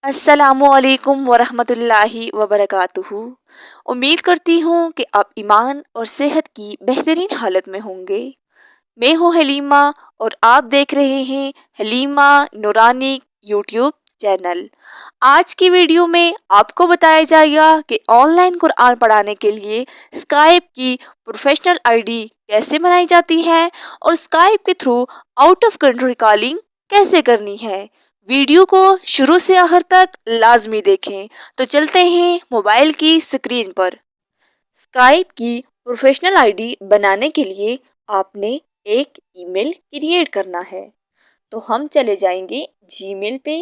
अस्सलामुअलैकुम वरहमतुल्लाहि वबरकातुहू। उम्मीद करती हूँ कि आप ईमान और सेहत की बेहतरीन हालत में होंगे। मैं हूँ हलीमा और आप देख रहे हैं हलीमा नूरानी यूट्यूब चैनल। आज की वीडियो में आपको बताया जाएगा कि ऑनलाइन कुरान पढ़ाने के लिए स्काइप की प्रोफेशनल आईडी कैसे बनाई जाती है और स्काइप के through out of country calling कैसे करनी है। वीडियो को शुरू से आखिर तक लाजमी देखें। तो चलते हैं मोबाइल की स्क्रीन पर। स्काइप की प्रोफेशनल आईडी बनाने के लिए आपने एक ईमेल क्रिएट करना है। तो हम चले जाएंगे जीमेल पे।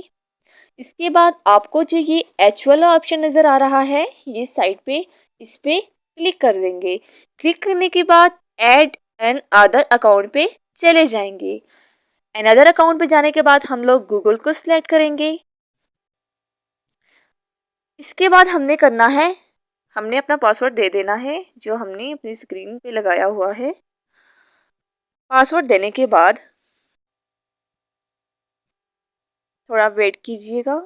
इसके बाद आपको जो ये एच वाला ऑप्शन नज़र आ रहा है ये साइड पे, इस पे क्लिक कर देंगे। क्लिक करने के बाद ऐड एन अदर अकाउंट पे चले जाएंगे। अनदर अकाउंट पे जाने के बाद हम लोग गूगल को सिलेक्ट करेंगे। इसके बाद हमने करना है, हमने अपना पासवर्ड दे देना है जो हमने अपनी स्क्रीन पे लगाया हुआ है। पासवर्ड देने के बाद थोड़ा वेट कीजिएगा।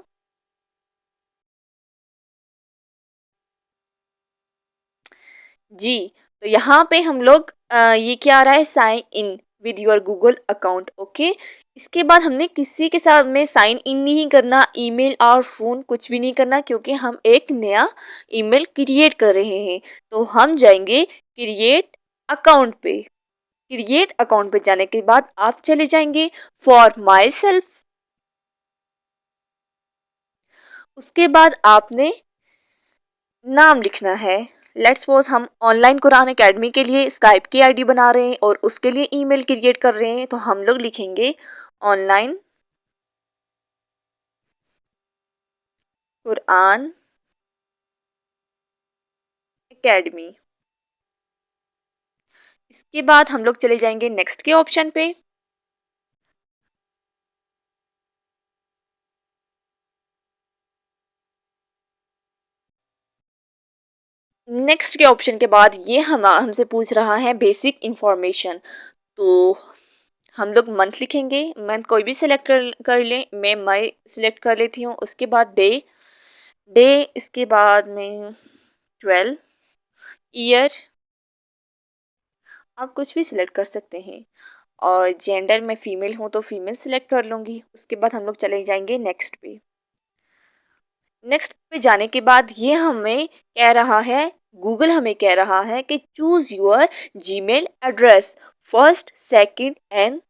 जी, तो यहाँ पे हम लोग ये क्या आ रहा है, sign in with your Google account. Okay, इसके बाद हमने किसी के साथ में साइन इन नहीं करना, ईमेल और फ़ोन कुछ भी नहीं करना, क्योंकि हम एक नया ईमेल क्रिएट कर रहे हैं। तो हम जाएंगे क्रिएट अकाउंट पे। क्रिएट अकाउंट पे जाने के बाद आप चले जाएंगे फॉर माई सेल्फ। उसके बाद आपने नाम लिखना है। लेट्स सपोज हम ऑनलाइन कुरान एकेडमी के लिए स्काइप की आईडी बना रहे हैं और उसके लिए ईमेल क्रिएट कर रहे हैं, तो हम लोग लिखेंगे ऑनलाइन कुरान एकेडमी। इसके बाद हम लोग चले जाएंगे नेक्स्ट के ऑप्शन पे। नेक्स्ट के ऑप्शन के बाद ये हमसे पूछ रहा है बेसिक इंफॉर्मेशन। तो हम लोग मंथ लिखेंगे। मंथ कोई भी सिलेक्ट कर लें, मैं मई सिलेक्ट कर लेती हूँ। उसके बाद डे, इसके बाद में 12, ईयर आप कुछ भी सिलेक्ट कर सकते हैं। और जेंडर में फीमेल हूँ तो फीमेल सिलेक्ट कर लूँगी। उसके बाद हम लोग चले जाएंगे नेक्स्ट पे। नेक्स्ट पे जाने के बाद ये हमें कह रहा है, गूगल हमें कह रहा है कि choose your Gmail address first second and.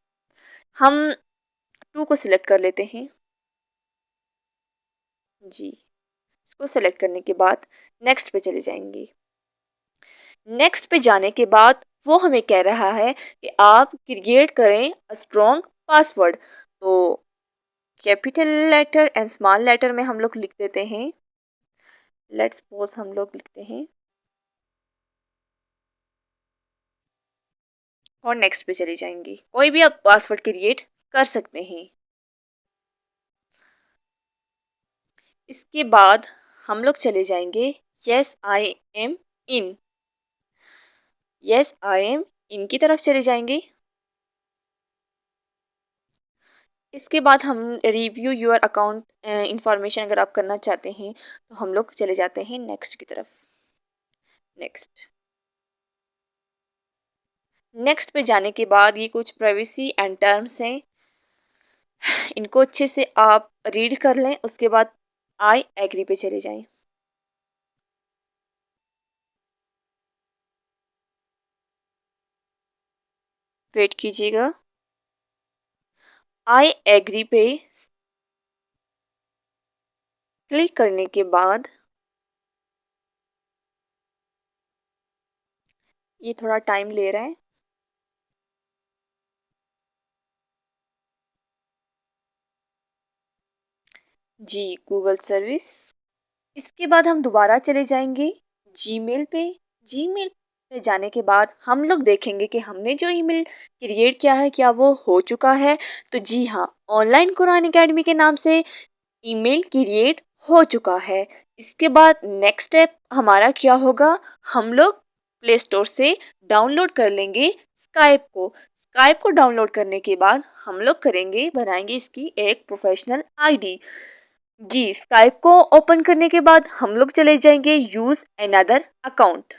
हम 2 को सिलेक्ट कर लेते हैं। जी, इसको सेलेक्ट करने के बाद नेक्स्ट पे चले जाएंगे। नेक्स्ट पे जाने के बाद वो हमें कह रहा है कि आप क्रिएट करें अ स्ट्रॉन्ग पासवर्ड। तो capital letter and small letter में हम लोग लिख देते हैं। लेट्स सपोज हम लोग लिखते हैं और नेक्स्ट पे चले जाएंगे। कोई भी आप पासवर्ड क्रिएट कर सकते हैं। इसके बाद हम लोग चले जाएंगे yes I am in. Yes I am in की तरफ चले जाएंगे। इसके बाद हम रिव्यू योर अकाउंट इंफॉर्मेशन अगर आप करना चाहते हैं तो हम लोग चले जाते हैं नेक्स्ट की तरफ। नेक्स्ट, नेक्स्ट पे जाने के बाद ये कुछ प्राइवेसी एंड टर्म्स हैं, इनको अच्छे से आप रीड कर लें। उसके बाद आई एग्री पे चले जाएं। वेट कीजिएगा। आई एग्री पे क्लिक करने के बाद ये थोड़ा टाइम ले रहा है। जी, गूगल सर्विस। इसके बाद हम दोबारा चले जाएंगे जीमेल पे। जीमेल पे जाने के बाद हम लोग देखेंगे कि हमने जो ईमेल क्रिएट किया है क्या वो हो चुका है। तो जी हाँ, ऑनलाइन कुरान एकेडमी के नाम से ईमेल क्रिएट हो चुका है। इसके बाद नेक्स्ट स्टेप हमारा क्या होगा, हम लोग प्ले स्टोर से डाउनलोड कर लेंगे स्काइप को। स्काइप को डाउनलोड करने के बाद हम लोग करेंगे, बनाएंगे इसकी एक प्रोफेशनल आईडी। जी, स्काइप को ओपन करने के बाद हम लोग चले जाएंगे use another account.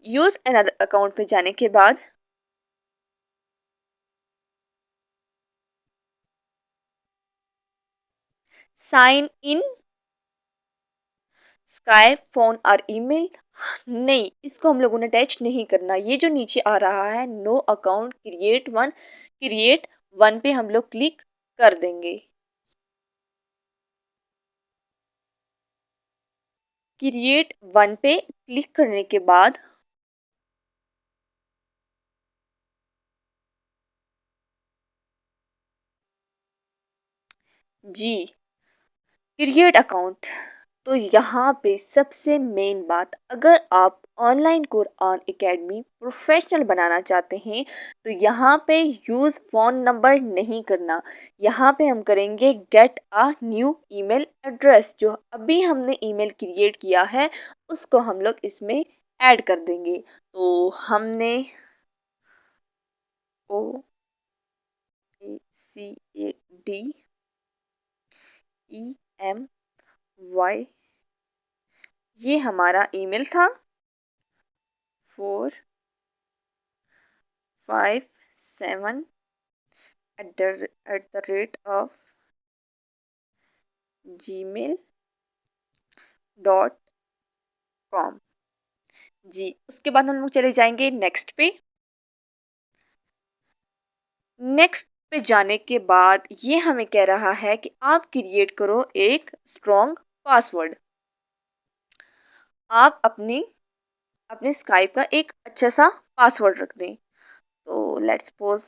Use another account पे जाने के बाद साइन इन स्काइप फोन और ईमेल, नहीं इसको हम लोगों ने अटैच नहीं करना। ये जो नीचे आ रहा है नो अकाउंट क्रिएट वन पे हम लोग क्लिक कर देंगे। क्रिएट वन पे क्लिक करने के बाद जी क्रिएट अकाउंट, तो यहाँ पे सबसे मेन बात, अगर आप ऑनलाइन कुरान एकेडमी प्रोफेशनल बनाना चाहते हैं तो यहाँ पे यूज़ फ़ोन नंबर नहीं करना। यहाँ पे हम करेंगे get a new email address. जो अभी हमने ईमेल क्रिएट किया है उसको हम लोग इसमें ऐड कर देंगे। तो हमने OACADEMY, ये हमारा ईमेल था 457 @gmail.com। जी, उसके बाद हम लोग चले जाएंगे नेक्स्ट पे। नेक्स्ट पे जाने के बाद ये हमें कह रहा है कि आप क्रिएट करो एक स्ट्रॉन्ग पासवर्ड। आप अपने स्काइप का एक अच्छा सा पासवर्ड रख दें। तो लेट्स सपोज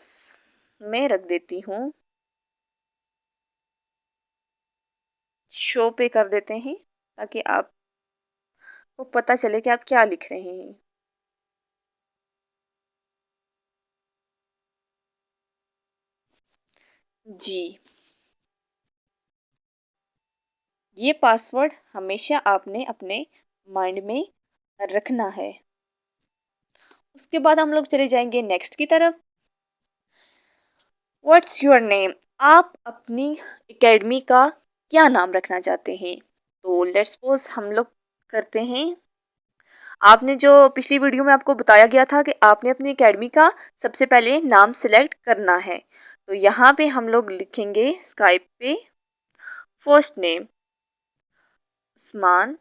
मैं रख देती हूँ, शो पे कर देते हैं ताकि आपको पता चले कि आप क्या लिख रहे हैं। जी, ये पासवर्ड हमेशा आपने अपने माइंड में रखना है। उसके बाद हम लोग चले जाएंगे नेक्स्ट की तरफ। व्हाट्स योर नेम, आप अपनी एकेडमी का क्या नाम रखना चाहते हैं। तो लेट्स सपोज हम लोग करते हैं, आपने जो पिछली वीडियो में आपको बताया गया था कि आपने अपनी एकेडमी का सबसे पहले नाम सिलेक्ट करना है। तो यहाँ पे हम लोग लिखेंगे स्काइप पे फर्स्ट नेम उस्मान,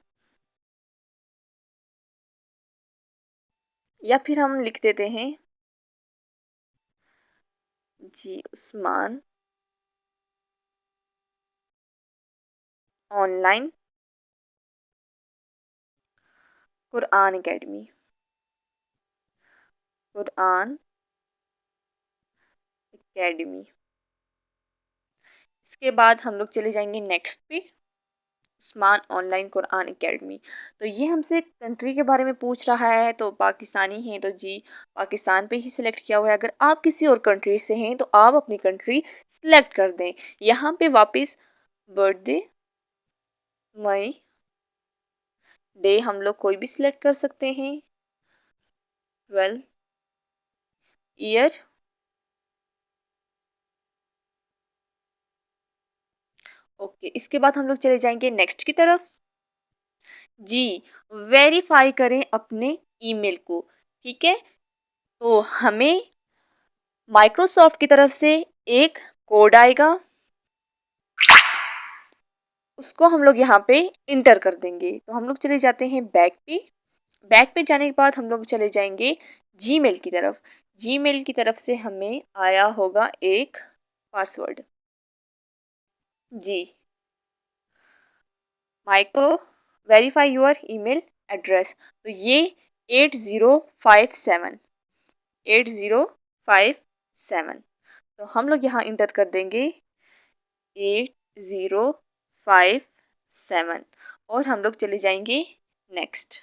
या फिर हम लिख देते हैं जी Usman online Quran academy, Quran academy. इसके बाद हम लोग चले जाएंगे नेक्स्ट पे, उस्मान ऑनलाइन कुरान एकेडमी। तो ये हमसे कंट्री के बारे में पूछ रहा है, तो पाकिस्तानी है तो जी पाकिस्तान पे ही सिलेक्ट किया हुआ है। अगर आप किसी और कंट्री से हैं तो आप अपनी कंट्री सिलेक्ट कर दें। यहाँ पे वापस बर्थडे मई डे हम लोग कोई भी सिलेक्ट कर सकते हैं, 12 ईयर। ओके, इसके बाद हम लोग चले जाएंगे नेक्स्ट की तरफ। जी, वेरीफाई करें अपने ईमेल को। ठीक है, तो हमें माइक्रोसॉफ्ट की तरफ से एक कोड आएगा, उसको हम लोग यहाँ पे इंटर कर देंगे। तो हम लोग चले जाते हैं बैक पे। बैक पे जाने के बाद हम लोग चले जाएंगे जीमेल की तरफ। जीमेल की तरफ से हमें आया होगा एक पासवर्ड, जी माइक्रो वेरीफाई योर ईमेल एड्रेस। तो ये 8057 8057, तो हम लोग यहाँ इंटर कर देंगे 8057 और हम लोग चले जाएंगे नेक्स्ट।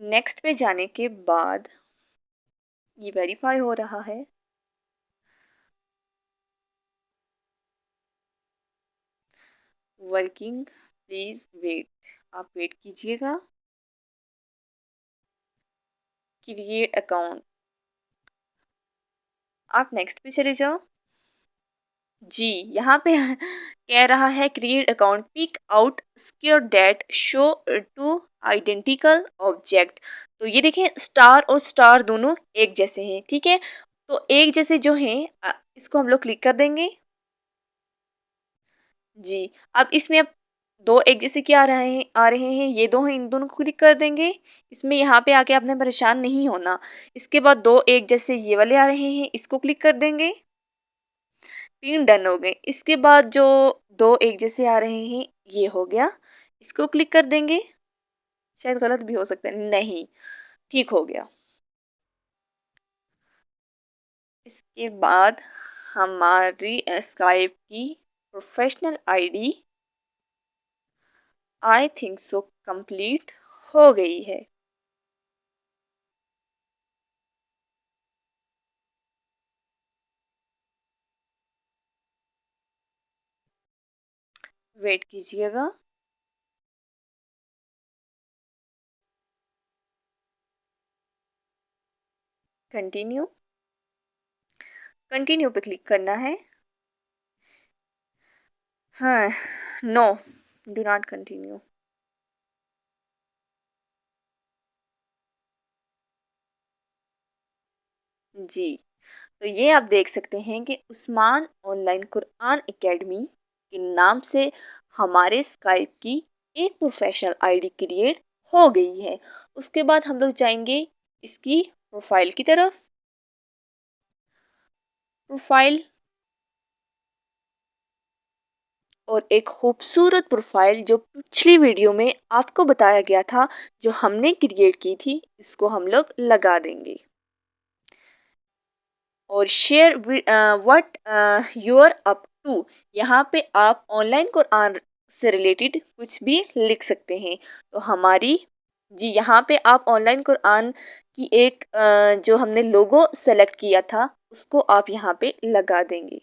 नेक्स्ट पे जाने के बाद ये वेरीफाई हो रहा है। वर्किंग, प्लीज वेट, आप वेट कीजिएगा। क्रिएट अकाउंट, आप नेक्स्ट पे चले जाओ। जी, यहाँ पे कह रहा है create account pick out square that show two identical object. तो ये देखें स्टार और स्टार दोनों एक जैसे हैं, ठीक है। तो एक जैसे जो हैं इसको हम लोग क्लिक कर देंगे। जी, अब इसमें अब दो एक जैसे क्या आ रहे हैं ये दो हैं, इन दोनों को क्लिक कर देंगे। इसमें यहाँ पे आके आपने परेशान नहीं होना। इसके बाद दो एक जैसे ये वाले आ रहे हैं, इसको क्लिक कर देंगे। 3 डन हो गए। इसके बाद जो दो एक जैसे आ रहे हैं ये हो गया, इसको क्लिक कर देंगे। शायद गलत भी हो सकता है, नहीं ठीक हो गया। इसके बाद हमारी स्काइप की professional ID I think so complete हो गई है। वेट कीजिएगा। कंटिन्यू, कंटिन्यू पे क्लिक करना है। हाँ, नो, डू नॉट कंटिन्यू। जी, तो ये आप देख सकते हैं कि उस्मान ऑनलाइन कुरान एकेडमी के नाम से हमारे स्काइप की एक प्रोफेशनल आईडी क्रिएट हो गई है। उसके बाद हम लोग जाएंगे इसकी प्रोफाइल की तरफ। प्रोफाइल, और एक खूबसूरत प्रोफाइल जो पिछली वीडियो में आपको बताया गया था जो हमने क्रिएट की थी, इसको हम लोग लगा देंगे। और share what you're up to, यहाँ पे आप ऑनलाइन कुरान से रिलेटेड कुछ भी लिख सकते हैं। तो हमारी, जी यहाँ पे आप ऑनलाइन कुरान की एक जो हमने लोगो सेलेक्ट किया था उसको आप यहाँ पे लगा देंगे।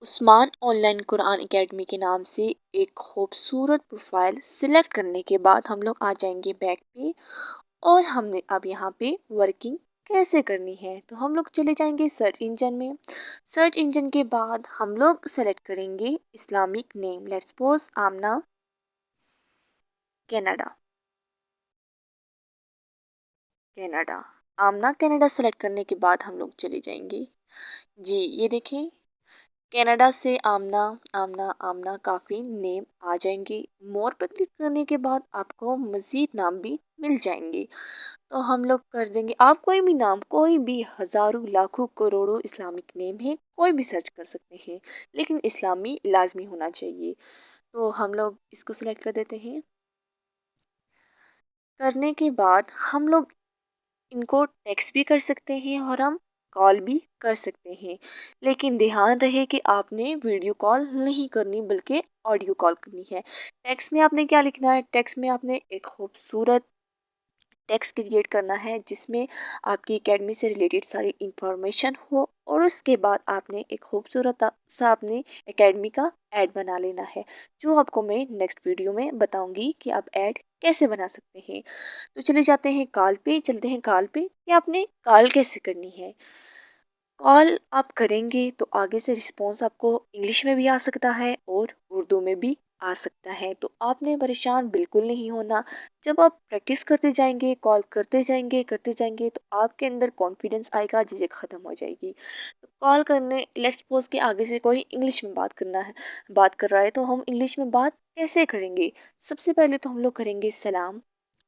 उस्मान ऑनलाइन कुरान एकेडमी के नाम से एक खूबसूरत प्रोफाइल सिलेक्ट करने के बाद हम लोग आ जाएंगे बैक पे। और हमने अब यहाँ पे वर्किंग कैसे करनी है, तो हम लोग चले जाएंगे सर्च इंजन में। सर्च इंजन के बाद हम लोग सेलेक्ट करेंगे Islamic name, let's suppose Amna Canada. Canada, Amna Canada select करने के बाद हम लोग चले जाएंगे। जी ये देखें, कनाडा से आमना आमना आमना काफ़ी नेम आ जाएंगे। मोर पर क्लिक करने के बाद आपको मज़ीद नाम भी मिल जाएंगे। तो हम लोग कर देंगे, आप कोई भी नाम, कोई भी हज़ारों लाखों करोड़ों इस्लामिक नेम है कोई भी सर्च कर सकते हैं, लेकिन इस्लामी लाजमी होना चाहिए। तो हम लोग इसको सिलेक्ट कर देते हैं। करने के बाद हम लोग इनको टेक्स्ट भी कर सकते हैं और हम कॉल भी कर सकते हैं। लेकिन ध्यान रहे कि आपने वीडियो कॉल नहीं करनी बल्कि ऑडियो कॉल करनी है। टेक्स्ट में आपने क्या लिखना है, टेक्स्ट में आपने एक खूबसूरत टेक्स्ट क्रिएट करना है जिसमें आपकी एकेडमी से रिलेटेड सारी इंफॉर्मेशन हो, और उसके बाद आपने एक खूबसूरत सा अपने एकेडमी का ऐड बना लेना है, जो आपको मैं नेक्स्ट वीडियो में बताऊंगी कि आप ऐड कैसे बना सकते हैं। तो चले जाते हैं कॉल पे, चलते हैं कॉल पे कि आपने कॉल कैसे करनी है। कॉल आप करेंगे तो आगे से रिस्पॉन्स आपको इंग्लिश में भी आ सकता है और उर्दू में भी आ सकता है। तो आपने परेशान बिल्कुल नहीं होना। जब आप प्रैक्टिस करते जाएंगे, कॉल करते जाएंगे तो आपके अंदर कॉन्फिडेंस आएगा, झिझक ख़त्म हो जाएगी। तो कॉल करने, लेट्स सपोज के आगे से कोई इंग्लिश में बात करना है, बात कर रहा है, तो हम इंग्लिश में बात कैसे करेंगे। सबसे पहले तो हम लोग करेंगे सलाम,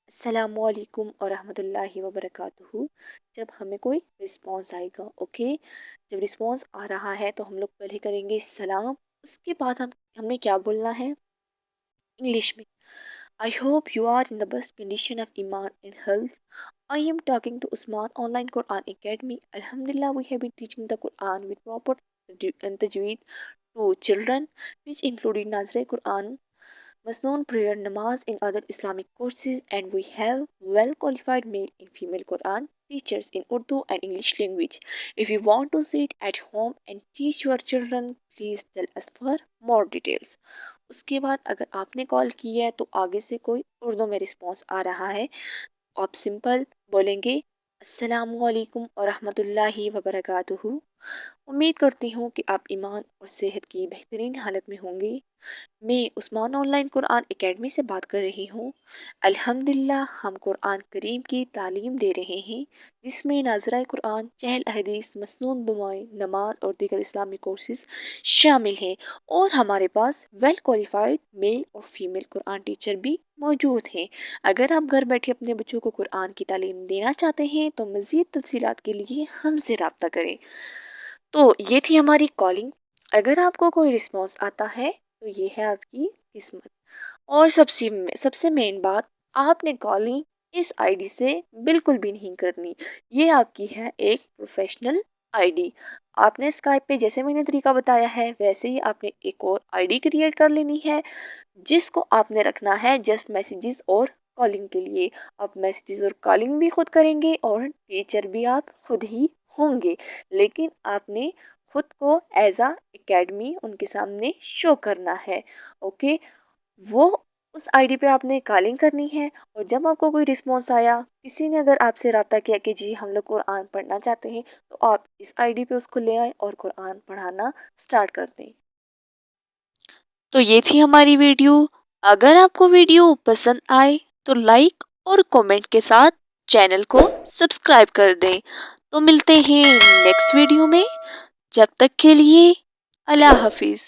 अस्सलामुअलैकुम और रहमतुल्लाहि व बरकातुहू। जब हमें कोई रिस्पॉन्स आएगा, ओके, जब रिस्पॉन्स आ रहा है तो हम लोग पहले करेंगे सलाम। उसके बाद हम हमें क्या बोलना है इंग्लिश में। I hope you are in the best condition of ईमान and health. I am talking to Usman online Quran academy. अल्हम्दुलिल्लाह we have been teaching the Quran with proper tajweed to children, which included Nazre Quran, Masnoon prayer, namaz, and other Islamic courses, and we have well qualified male and female Quran teachers in Urdu and English language. If you want to sit at home and teach your children, please tell us for more details. उसके बाद अगर आपने call की है तो आगे से कोई उर्दू में रिस्पॉन्स आ रहा है, आप सिंपल बोलेंगे अस्सलामुअलैकुम और रहमतुल्लाहि व बरकातुहू। उम्मीद करती हूँ कि आप ईमान और सेहत की बेहतरीन हालत में होंगे। मैं उस्मान ऑनलाइन कुरान एकेडमी से बात कर रही हूँ। अल्हम्दुलिल्लाह हम कुरान करीम की तालीम दे रहे हैं, जिसमें नाज़राए कुरान, चहल अहदीस, मसनून दुआएं, नमाज और दीगर इस्लामिक कोर्सेज शामिल हैं। और हमारे पास वेल क्वालिफाइड मेल और फीमेल कुरान टीचर भी मौजूद हैं। अगर आप घर बैठे अपने बच्चों को कुरान की तालीम देना चाहते हैं तो मज़ीद तफसीलात के लिए हमसे रब्ता करें। तो ये थी हमारी कॉलिंग। अगर आपको कोई रिस्पॉन्स आता है तो ये है आपकी किस्मत। और सबसे मेन बात, आपने कॉलिंग इस आईडी से बिल्कुल भी नहीं करनी। ये आपकी है एक प्रोफेशनल आईडी। आपने स्काइप पे जैसे मैंने तरीका बताया है वैसे ही आपने एक और आईडी क्रिएट कर लेनी है, जिसको आपने रखना है जस्ट मैसेजेस और कॉलिंग के लिए। आप मैसेजेस और कॉलिंग भी खुद करेंगे और टीचर भी आप खुद ही होंगे, लेकिन आपने खुद को एज अ एकेडमी उनके सामने शो करना है। ओके, वो उस आईडी पे आपने कॉलिंग करनी है। और जब आपको कोई रिस्पॉन्स आया, किसी ने अगर आपसे रब्ता किया कि जी हम लोग कुरान पढ़ना चाहते हैं, तो आप इस आईडी पे उसको ले आए और कुरान पढ़ाना स्टार्ट कर दें। तो ये थी हमारी वीडियो। अगर आपको वीडियो पसंद आए तो लाइक और कमेंट के साथ चैनल को सब्सक्राइब कर दें। तो मिलते हैं नेक्स्ट वीडियो में। जब तक के लिए अल्लाह हाफिज़।